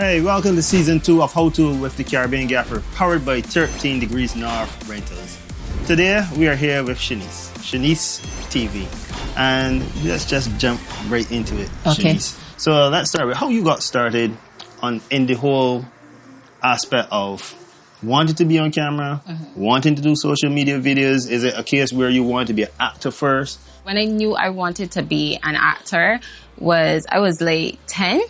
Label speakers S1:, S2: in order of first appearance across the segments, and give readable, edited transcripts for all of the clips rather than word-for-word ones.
S1: Hey, welcome to season 2 of How To with the Caribbean Gaffer, powered by 13 Degrees North Rentals. Today we are here with Chanice TV, and let's just jump right into it.
S2: Okay.
S1: Chanice. So let's start with how you got started in the whole aspect of wanting to be on camera, wanting to do social media videos. Is it a case where you wanted to be an actor first?
S2: When I knew I wanted to be an actor I was like 10.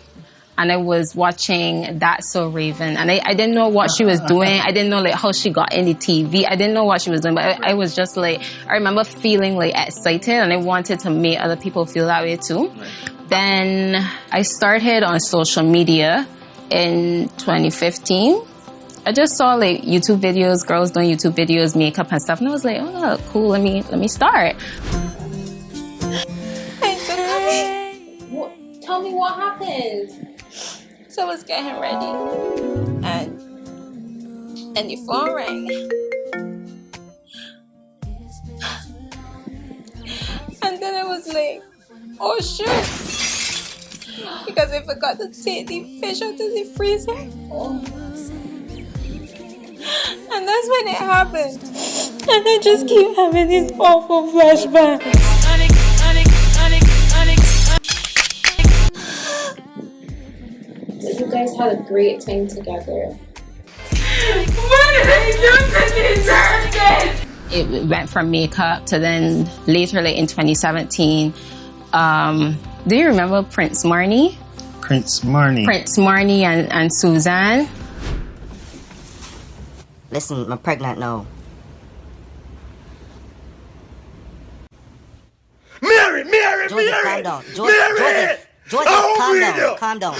S2: And I was watching That's So Raven. And I didn't know what she was doing. I didn't know like how she got into TV. I didn't know what she was doing. But I was just like, I remember feeling like excited. And I wanted to make other people feel that way too. Right. Then I started on social media in 2015. I just saw like YouTube videos, girls doing YouTube videos, makeup and stuff. And I was like, oh, cool. Let me start. Tell me what happened. So I was getting ready, and the phone rang, and then I was like, "Oh shoot!" Because I forgot to take the fish out of the freezer. Oh. And that's when it happened, and I just keep having these awful flashbacks. You guys had a great time together. What did I do to deserve this? It went from makeup to then later, like in 2017. Do you remember Prince Marnie?
S1: Prince Marnie
S2: and Suzanne.
S3: Listen, I'm pregnant now.
S4: Mary!
S3: Joseph, calm down. Joseph, calm down.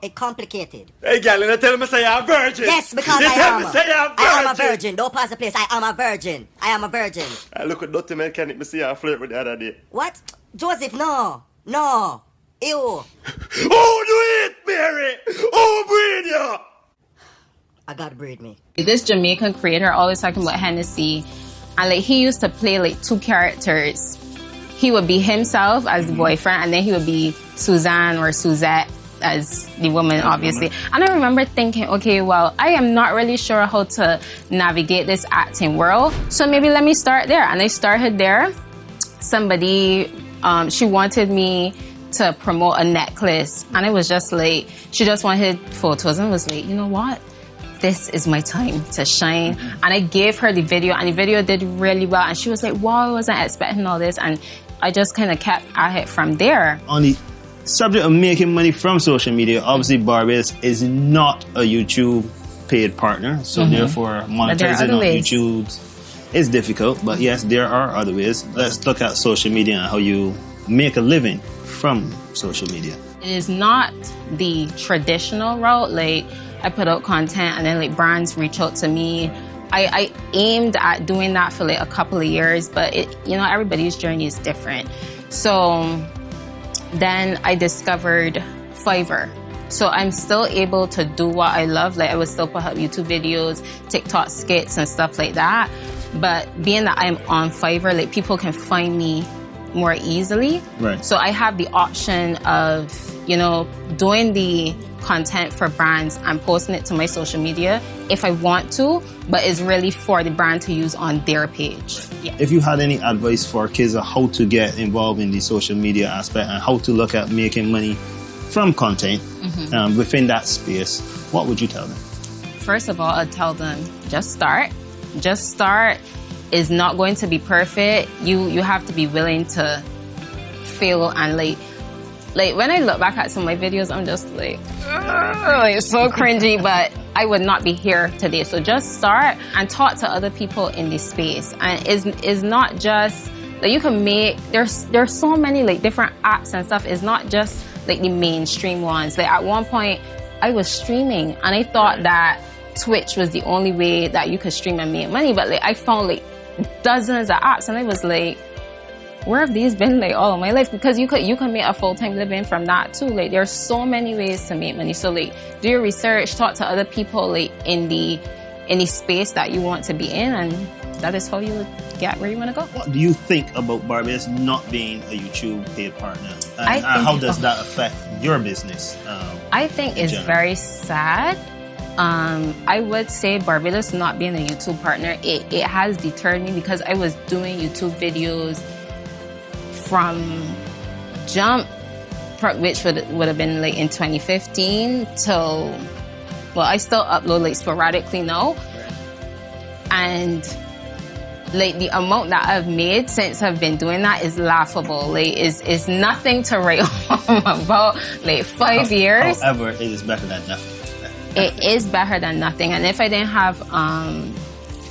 S3: It's complicated.
S4: Hey, girl, you tell me say I'm a virgin.
S3: Yes, because
S4: you
S3: I
S4: tell
S3: am.
S4: Me say I'm
S3: I am a virgin. Don't pass the place. I am a virgin.
S4: I look at dirty mechanic, me see I flirt with the other day.
S3: What? Joseph, no. Ew.
S4: Oh, do it, Mary! Oh, breed you!
S3: I gotta breed me.
S2: This Jamaican creator always talking about Hennessy, and like he used to play like two characters. He would be himself as the boyfriend, and then he would be Suzanne or Suzette as the woman, obviously. And I remember thinking, okay, well, I am not really sure how to navigate this acting world, so maybe let me start there. And I started there. Somebody, she wanted me to promote a necklace, and I was just like, she just wanted photos, and I was like, you know what? This is my time to shine. And I gave her the video, and the video did really well. And she was like, wow, I wasn't expecting all this. And I just kind of kept at it from there.
S1: On the subject of making money from social media, obviously Barbados is not a YouTube paid partner. So therefore, monetizing on YouTube is difficult. But yes, there are other ways. Let's look at social media and how you make a living from social media.
S2: It is not the traditional route. Like, I put out content and then like brands reach out to me. I aimed at doing that for like a couple of years, but everybody's journey is different. So then I discovered Fiverr. So I'm still able to do what I love. Like I would still put up YouTube videos, TikTok skits and stuff like that. But being that I'm on Fiverr, like people can find me more easily.
S1: Right.
S2: So I have the option of, doing the content for brands and posting it to my social media if I want to, but it's really for the brand to use on their page. Yeah.
S1: If you had any advice for kids on how to get involved in the social media aspect and how to look at making money from content within that space, what would you tell them?
S2: First of all, I'd tell them, just start. Just start. Is not going to be perfect. You have to be willing to fail, and like when I look back at some of my videos, I'm just like it's so cringy, but I would not be here today. So just start and talk to other people in this space. And is not just like you can make there's so many like different apps and stuff. It's not just like the mainstream ones. Like at one point I was streaming and I thought that Twitch was the only way that you could stream and make money, but like I found like dozens of apps and I was like, where have these been like all of my life? Because you can make a full-time living from that too. Like there's so many ways to make money. So like do your research, talk to other people like in the any space that you want to be in, and that is how you get where you want to go.
S1: What do you think about Barbados not being a YouTube paid partner? And how does that affect your business?
S2: I think it's very sad. I would say Barbados not being a YouTube partner, it has deterred me, because I was doing YouTube videos from jump, which would have been like in 2015 till, well, I still upload like sporadically now. And like the amount that I've made since I've been doing that is laughable. Like it's nothing to write home about. Like 5 years.
S1: However, it is better than nothing.
S2: It is better than nothing. And if I didn't have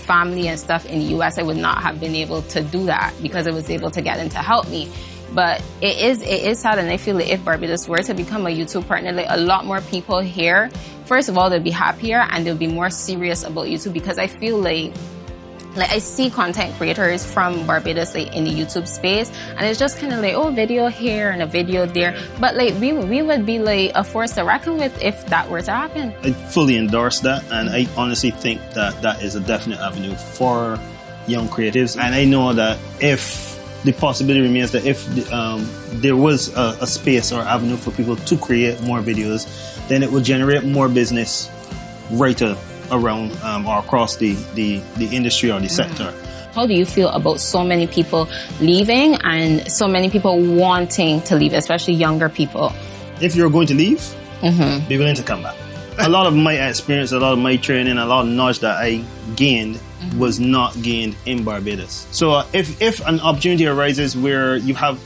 S2: family and stuff in the US, I would not have been able to do that, because I was able to get them to help me. But it is sad, and I feel like if Barbados were to become a YouTube partner, like a lot more people here, first of all, they'll be happier and they'll be more serious about YouTube, because I feel like I see content creators from Barbados like in the YouTube space, and it's just kind of like, oh, video here and a video there. But like we would be like a force to reckon with if that were to happen.
S1: I fully endorse that, and I honestly think that is a definite avenue for young creatives. And I know that if the possibility remains that if there was a space or avenue for people to create more videos, then it will generate more business right around or across the industry or the sector.
S2: How do you feel about so many people leaving and so many people wanting to leave, especially younger people?
S1: If you're going to leave, be willing to come back. A lot of my experience, a lot of my training, a lot of knowledge that I gained was not gained in Barbados. So if an opportunity arises where you have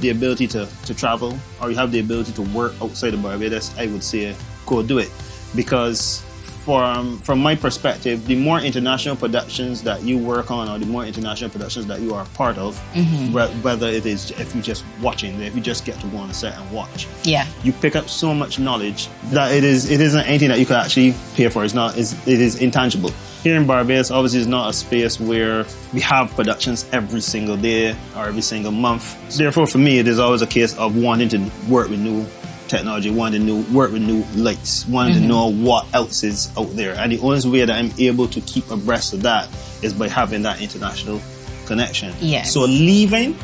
S1: the ability to travel, or you have the ability to work outside of Barbados, I would say go do it. Because from my perspective, the more international productions that you work on, or the more international productions that you are a part of, whether it is if you're just watching, if you just get to go on a set and watch, you pick up so much knowledge that it isn't anything that you can actually pay for. It is intangible. Here in Barbados, obviously, it's not a space where we have productions every single day or every single month. So therefore, for me, it is always a case of wanting to work with new technology, wanting to work with new lights, wanting to know what else is out there. And the only way that I'm able to keep abreast of that is by having that international connection.
S2: Yes.
S1: So leaving,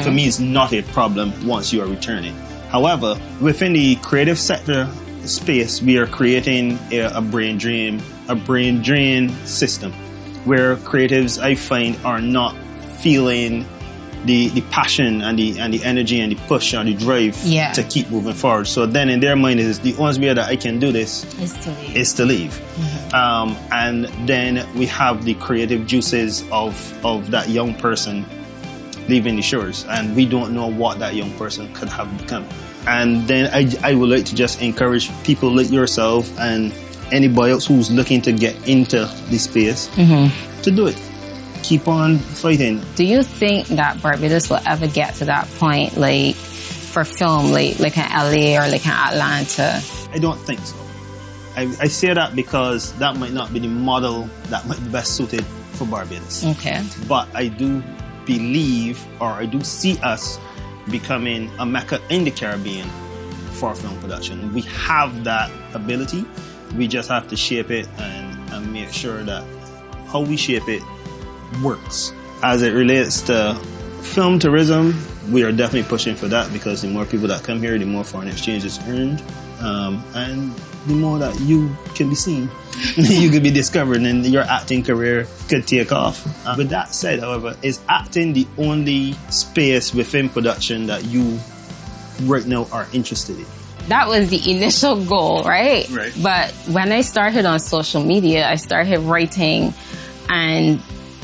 S1: for me, is not a problem once you are returning. However, within the creative sector space, we are creating a brain drain system where creatives, I find, are not feeling the passion and the energy and the push and the drive to keep moving forward. So then in their mind is the only way that I can do this is to leave. And then we have the creative juices of that young person leaving the shores, and we don't know what that young person could have become. And then I would like to just encourage people like yourself and anybody else who's looking to get into this space to do it. Keep on fighting. Do
S2: you think that Barbados will ever get to that point, like for film, like in LA or like in Atlanta?
S1: I don't think so. I say that because that might not be the model that might be best suited for Barbados.
S2: Okay.
S1: But I do believe, or I do see us becoming a mecca in the Caribbean for film production. We have that ability. We just have to shape it and make sure that how we shape it works. As it relates to film tourism, we are definitely pushing for that, because the more people that come here, the more foreign exchange is earned, and the more that you can be seen, you could be discovered, and your acting career could take off. With that said, however, is acting the only space within production that you right now are interested in?
S2: That was the initial goal, right? But when I started on social media, I started writing and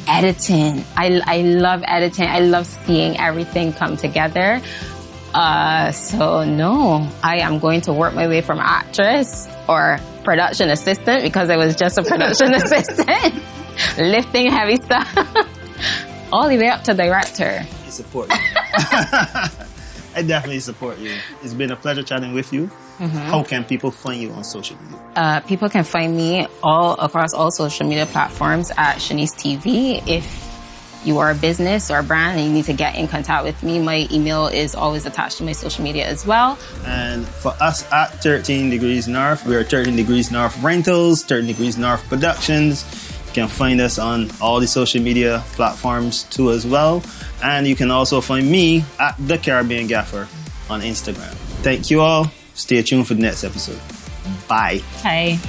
S2: editing. I love editing. I love seeing everything come together. So no, I am going to work my way from actress or production assistant, because I was just a production assistant, lifting heavy stuff, all the way up to director.
S1: I support you. I definitely support you. It's been a pleasure chatting with you. How can people find you on social media?
S2: People can find me all across all social media platforms at Chanice TV. If you are a business or a brand and you need to get in contact with me, my email is always attached to my social media as well.
S1: And for us at 13 Degrees North, we're 13 Degrees North Rentals, 13 Degrees North Productions. You can find us on all the social media platforms too as well. And you can also find me at The Caribbean Gaffer on Instagram. Thank you all. Stay tuned for the next episode. Bye.
S2: Hey.